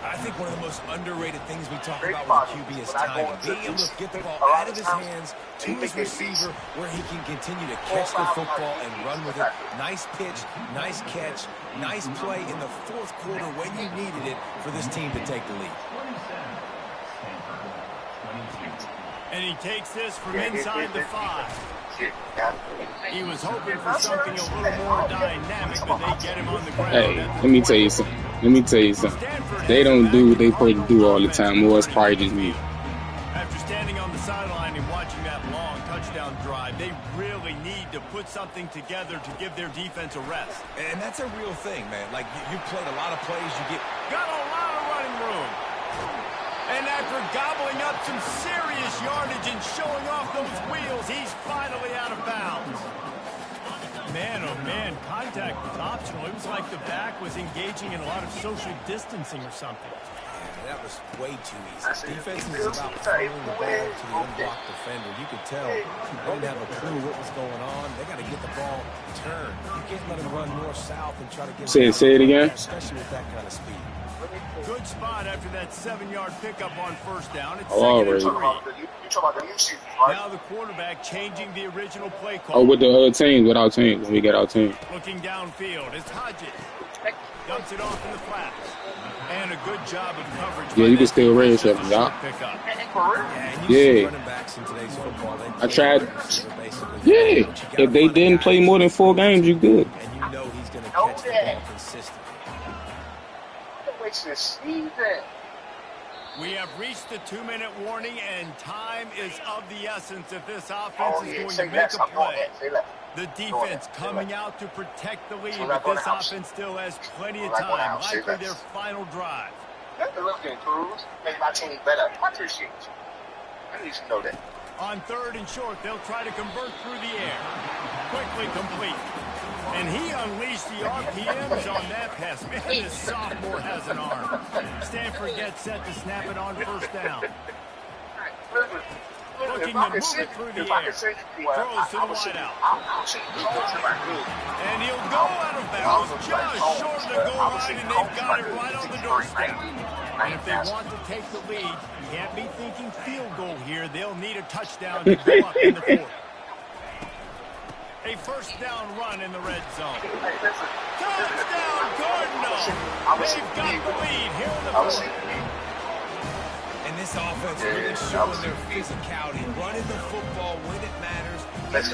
I think one of the most underrated things we talk about with QB is timing. Being able to get the ball out of his hands to his receiver where he can continue to catch the football and run with it. Nice pitch, nice catch, nice play in the 4th quarter when you needed it for this team to take the lead. And he takes this from inside the 5. He was hoping for something a little more dynamic, but they get him on the ground. Hey, let me tell you something. They don't do what they supposed to do all the time, or it's probably just me. After standing on the sideline and watching that long touchdown drive, they really need to put something together to give their defense a rest. And that's a real thing, man. Like, you played a lot of plays, you got a lot of running room. And after gobbling up some serious yardage and showing off those wheels, he's finally out of bounds. Man, oh man, contact was optional. It was like the back was engaging in a lot of social distancing or something. Yeah, that was way too easy. Defense is about throwing the ball to the unblocked defender. You could tell they didn't have a clue what was going on. They got to get the ball turned. You can't let him run north-south and try to get Say it again. Especially with that kind of speed. Good spot after that 7-yard pickup on first down. It's already. 2nd and 3. You talking about the new season, right? Now the quarterback changing the original play call. Oh, with the team, with our team, when we get our team. Looking downfield, it's Hodges. Dumps it off in the flats. And a good job of coverage. Yeah, you can still raise up, y'all. Yeah. I tried. Yeah. If they didn't play more than 4 games, you good. And you know he's going to catch the ball consistently. We have reached the 2-minute warning, and time is of the essence if this offense is going to make a play. The defense coming out to protect the lead, but this offense still has plenty of time, likely their final drive. Make my team better. I appreciate you. I need to know that. On 3rd and short, they'll try to convert through the air. Quickly complete. And he unleashed the RPMs on that pass. Man, this sophomore has an arm. Stanford gets set to snap it on first down. Looking to move it through the air. Throws to the wideout. And he'll go out of bounds just short of the goal line, and they've got it right on the doorstep. And if they want to take the lead, can't be thinking field goal here. They'll need a touchdown to go up in the fourth. A first down run in the red zone. Touchdown, Cardinals! They've got the lead here in the fourth. And this offense really showing their physicality. Running the football when it matters. He's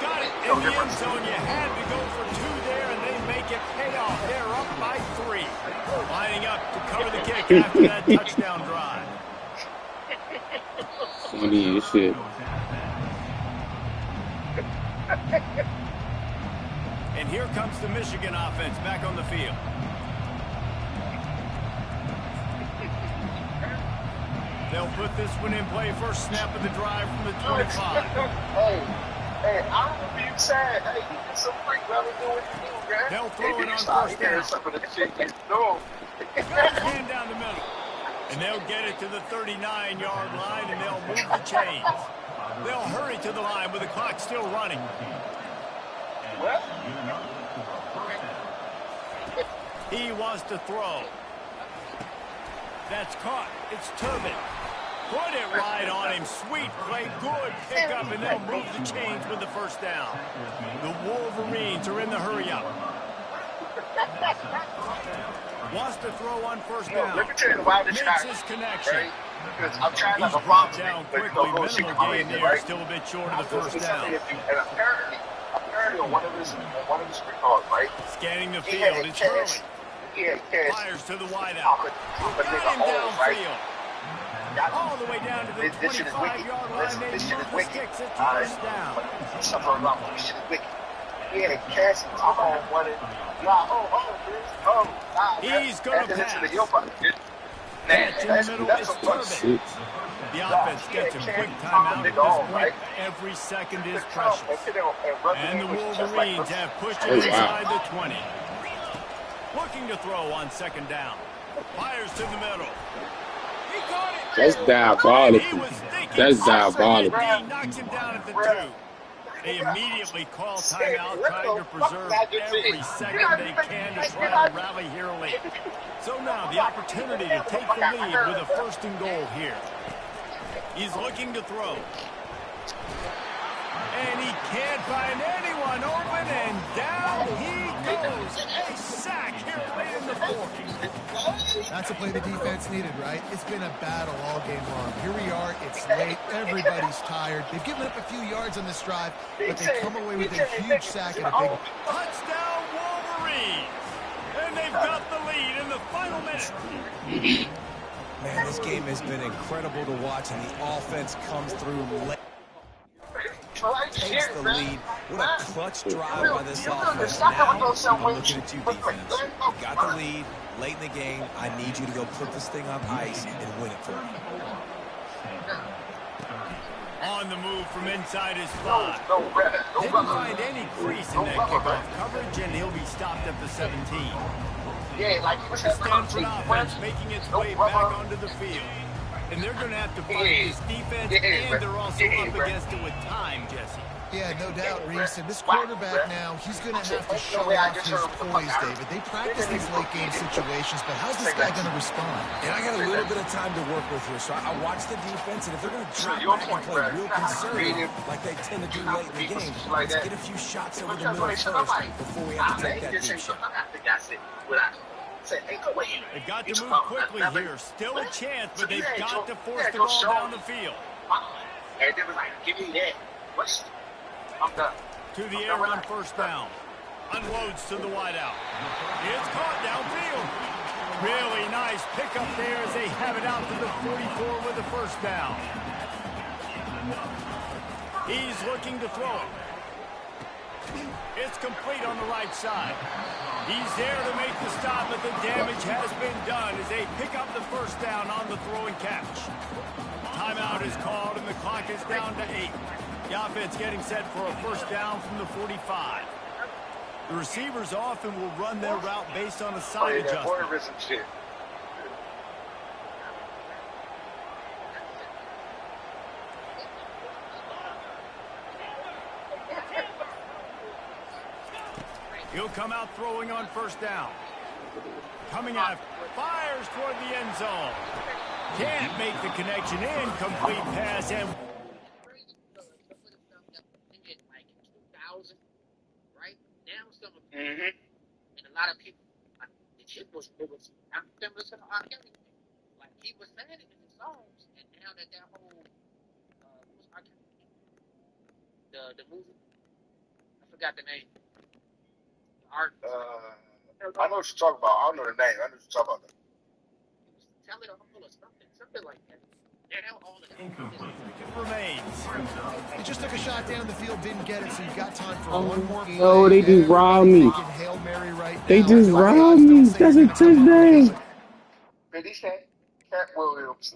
got it in the end zone. You had to go for two there, and they make it pay off. They're up by 3. Lining up to cover the kick after that touchdown drive. Funny as shit. And here comes the Michigan offense back on the field. They'll put this one in play. First snap of the drive from the 25. Hey, I'm being sad. Hey, it's so freak, brother. Do what you do, man. They'll throw it on first down. Hand down the middle. And they'll get it to the 39-yard line, and they'll move the chains. They'll hurry to the line with the clock still running. He wants to throw. That's caught. It's Turbin. Put it right on him. Sweet play. Good pickup, and they'll move the chains with the first down. The Wolverines are in the hurry-up. Wants to throw on first down. Let me tell you why this Makes his connection. Right? Because I'm trying He's to brought down quickly. Minimal gain there. right? Still a bit short of the first down. And apparently on one of his street cards, right? Scanning the field. It's early. Fires to the wideout. Got him downfield. All the way down to the 25-yard line. They move the sticks at first down. Something wrong. This shit is wicked. He had a cast and come on one and he's going to pass. Catch in the middle is Turbin. The offense gets a quick timeout at this point. Every second is precious. And the Wolverines have pushed it inside the 20. Looking to throw on second down. Fires to the middle. He caught it. That's diabolical. That's diabolical. He knocks him down at the 2. They immediately call timeout, trying to preserve every second they can to try to rally here late. So now the opportunity to take the lead with a first and goal here. He's looking to throw. And he can't find anyone open, and down he goes. A sack here late in the fourth. That's a play the defense needed, right? It's been a battle all game long. Here we are. It's late. Everybody's tired. They've given up a few yards on this drive, but they come away with a huge sack and a big touchdown Wolverines. And they've got the lead in the final minute. Man, this game has been incredible to watch, and the offense comes through late. Takes the lead. What a clutch drive by this offense. Now, I'm looking at you, defense. You got the lead late in the game. I need you to go put this thing on ice and win it for me. On the move from inside his 5. Didn't find any crease in that kickoff coverage, and he'll be stopped at the 17. The Stanford offense making its way back onto the field. And they're going to have to fight this defense, and they're also up against it with time, Jesse. Yeah, no doubt, Reese. And this quarterback now, he's going to have to show off his poise, David. They practice these late-game situations, but how's this guy going to respond? And I got a little bit of time to work with here, so I watch the defense, and if they're going to drop back and play real conservative like they tend to do late in the game, let's get a few shots over the middle first before we have to take that deep shot. They've got to move quickly here. Still a chance, but they've got to force the ball down the field. And they was like, give me that. I'm done. To the air on first down. Unloads to the wideout. It's caught downfield. Really nice pickup there as they have it out to the 44 with the first down. He's looking to throw it. It's complete on the right side. He's there to make the stop, but the damage has been done as they pick up the first down on the throw and catch. Timeout is called, and the clock is down to 8. The offense getting set for a first down from the 45. The receivers often will run their route based on a side adjustment. He'll come out throwing on first down. Coming out, fires toward the end zone. Can't make the connection. Incomplete pass. And And a lot of people, the shit was I'm listening to R. Kelly. Like, he was saying it in his songs, and now that whole, what was R. Kelly? The movie? I forgot the name. Art. I know what you're talking about. I don't know the name. I know what you're talking about. Tell it all or something like that. Now all of it remains. He just took a shot down the field, didn't get it, so you've got time for one more play. Oh, they just robbed me. Hail Mary right They now. just robbed me. That's a touchdown. But he said, Cat Williams.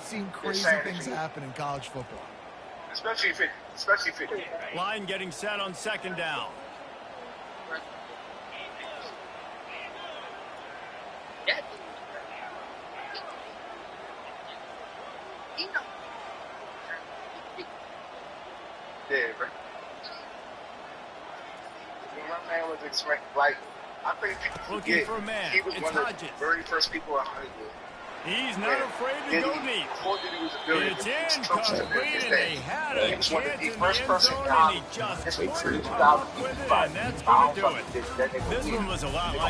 Seen crazy things happen in college football. Especially if it. Line getting set on second down. Yeah, bro. When my man was expecting, like, I think people forget he was one of the very first people in Hollywood. He's not afraid to go deep. Before he was a billionaire, It's incomplete, and they had a he was one of chance the in the first end person zone, in and he Hollywood. just This was couldn't come up with it, and that's going to do it. This one was a lot like